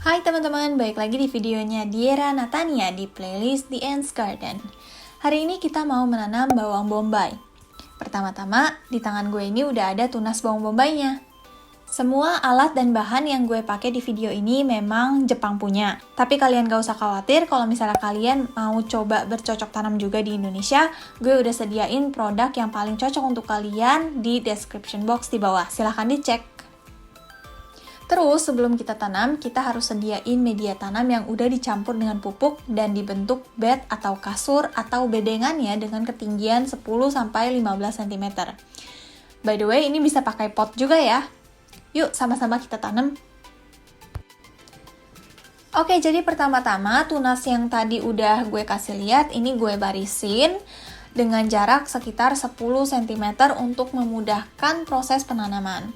Hai teman-teman, balik lagi di videonya Diera Natania di playlist The Ants Garden. Hari ini kita mau menanam bawang bombay. Pertama-tama, di tangan gue ini udah ada tunas bawang bombaynya. Semua alat dan bahan yang gue pakai di video ini memang Jepang punya. Tapi kalian gak usah khawatir kalau misalnya kalian mau coba bercocok tanam juga di Indonesia, gue udah sediain produk yang paling cocok untuk kalian di description box di bawah. Silahkan dicek. Terus sebelum kita tanam, kita harus sediain media tanam yang udah dicampur dengan pupuk dan dibentuk bed atau kasur atau bedengannya dengan ketinggian 10-15 cm. By the way, ini bisa pakai pot juga ya. Yuk sama-sama kita tanam. Oke, jadi pertama-tama tunas yang tadi udah gue kasih lihat, ini gue barisin dengan jarak sekitar 10 cm untuk memudahkan proses penanaman.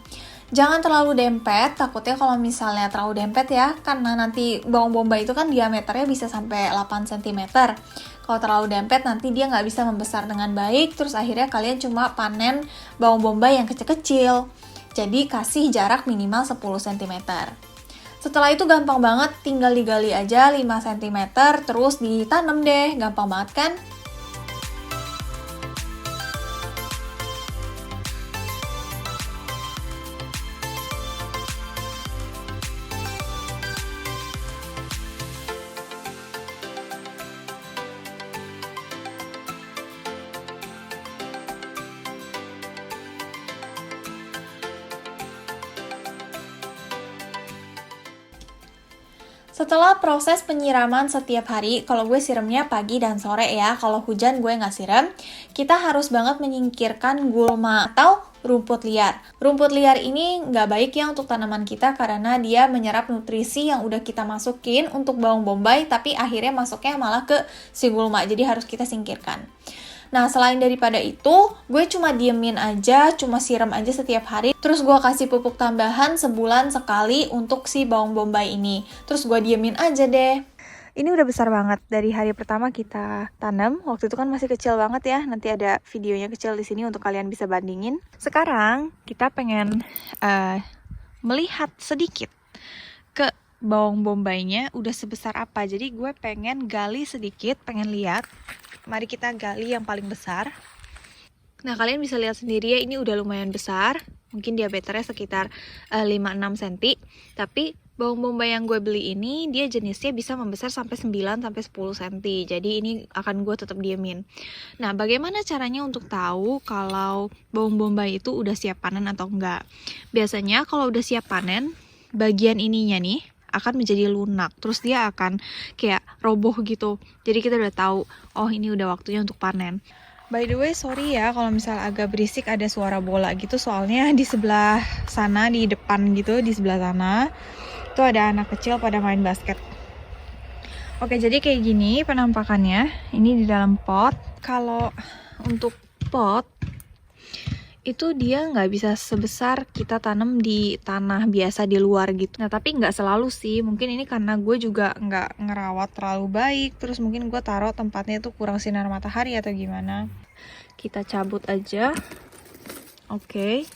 Jangan terlalu dempet, takutnya kalau misalnya terlalu dempet ya, karena nanti bawang bombay itu kan diameternya bisa sampai 8 cm. Kalau terlalu dempet nanti dia nggak bisa membesar dengan baik, terus akhirnya kalian cuma panen bawang bombay yang kecil-kecil. Jadi kasih jarak minimal 10 cm. Setelah itu gampang banget, tinggal digali aja 5 cm, terus ditanam deh, gampang banget kan? Setelah proses penyiraman setiap hari, kalau gue siramnya pagi dan sore ya, kalau hujan gue nggak siram, kita harus banget menyingkirkan gulma atau rumput liar. Rumput liar ini nggak baik ya untuk tanaman kita karena dia menyerap nutrisi yang udah kita masukin untuk bawang bombay, tapi akhirnya masuknya malah ke si gulma, jadi harus kita singkirkan. Nah, selain daripada itu, gue cuma diemin aja, cuma siram aja setiap hari. Terus gue kasih pupuk tambahan sebulan sekali untuk si bawang bombay ini. Terus gue diemin aja deh. Ini udah besar banget dari hari pertama kita tanam. Waktu itu kan masih kecil banget ya. Nanti ada videonya kecil di sini untuk kalian bisa bandingin. Sekarang kita pengen melihat sedikit ke bawang bombaynya udah sebesar apa. Jadi gue pengen gali sedikit, pengen lihat. Mari kita gali yang paling besar. Nah, kalian bisa lihat sendiri ya, ini udah lumayan besar. Mungkin diameternya sekitar 5-6 cm. Tapi bawang bombay yang gue beli ini, dia jenisnya bisa membesar sampai 9-10 cm. Jadi ini akan gue tetap diemin. Nah, bagaimana caranya untuk tahu kalau bawang bombay itu udah siap panen atau enggak? Biasanya kalau udah siap panen, bagian ininya nih akan menjadi lunak, terus dia akan kayak roboh gitu. Jadi kita udah tahu, oh ini udah waktunya untuk panen. By the way, sorry ya kalau misal agak berisik ada suara bola gitu, soalnya di sebelah sana, di depan gitu, di sebelah sana itu ada anak kecil pada main basket. Oke, jadi kayak gini penampakannya. Ini di dalam pot. Kalau untuk pot itu dia nggak bisa sebesar kita tanam di tanah biasa di luar gitu. Nah, tapi nggak selalu sih. Mungkin ini karena gue juga nggak ngerawat terlalu baik. Terus mungkin gue taruh tempatnya tuh kurang sinar matahari atau gimana. Kita cabut aja. Oke.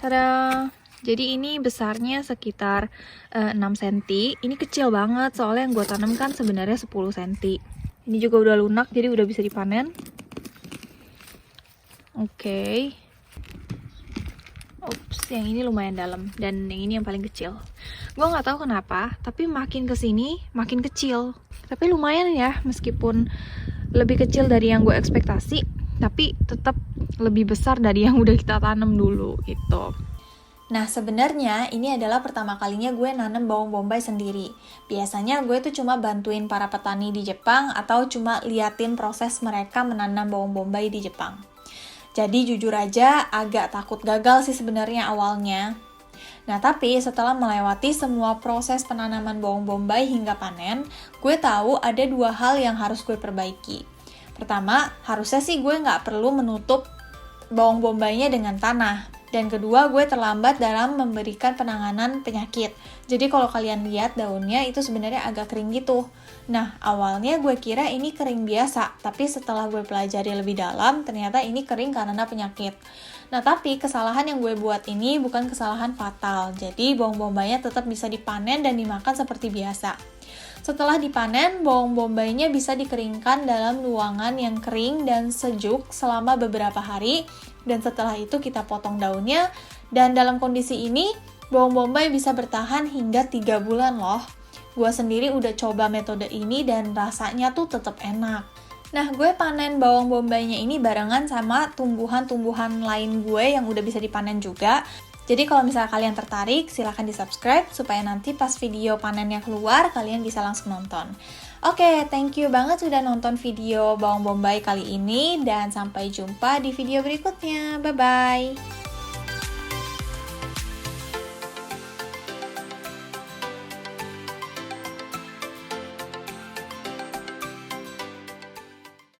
Tada! Jadi ini besarnya sekitar 6 cm. Ini kecil banget soalnya yang gue tanam kan sebenarnya 10 cm. Ini juga udah lunak, jadi udah bisa dipanen. Oke. Ups, yang ini lumayan dalam. Dan yang ini yang paling kecil. Gue nggak tahu kenapa, tapi makin kesini makin kecil. Tapi lumayan ya, meskipun lebih kecil dari yang gue ekspektasi, tapi tetap lebih besar dari yang udah kita tanam dulu gitu. Nah, sebenarnya ini adalah pertama kalinya gue nanam bawang bombay sendiri. Biasanya gue tuh cuma bantuin para petani di Jepang atau cuma liatin proses mereka menanam bawang bombay di Jepang. Jadi jujur aja agak takut gagal sih sebenarnya awalnya. Nah, tapi setelah melewati semua proses penanaman bawang bombay hingga panen, gue tahu ada 2 hal yang harus gue perbaiki. Pertama, harusnya sih gue nggak perlu menutup bawang bombaynya dengan tanah. Dan kedua, gue terlambat dalam memberikan penanganan penyakit. Jadi kalau kalian lihat daunnya itu sebenarnya agak kering gitu. Nah, awalnya gue kira ini kering biasa, tapi setelah gue pelajari lebih dalam, ternyata ini kering karena penyakit. Nah, tapi kesalahan yang gue buat ini bukan kesalahan fatal. Jadi bawang bombaynya tetap bisa dipanen dan dimakan seperti biasa. Setelah dipanen, bawang bombaynya bisa dikeringkan dalam ruangan yang kering dan sejuk selama beberapa hari, dan setelah itu kita potong daunnya, dan dalam kondisi ini, bawang bombay bisa bertahan hingga 3 bulan loh. Gue sendiri udah coba metode ini dan rasanya tuh tetap enak. Nah, gue panen bawang bombaynya ini barengan sama tumbuhan-tumbuhan lain gue yang udah bisa dipanen juga. Jadi kalau misalnya kalian tertarik, silahkan di-subscribe supaya nanti pas video panennya keluar, kalian bisa langsung nonton. Oke, thank you banget sudah nonton video bawang bombay kali ini, dan sampai jumpa di video berikutnya. Bye-bye!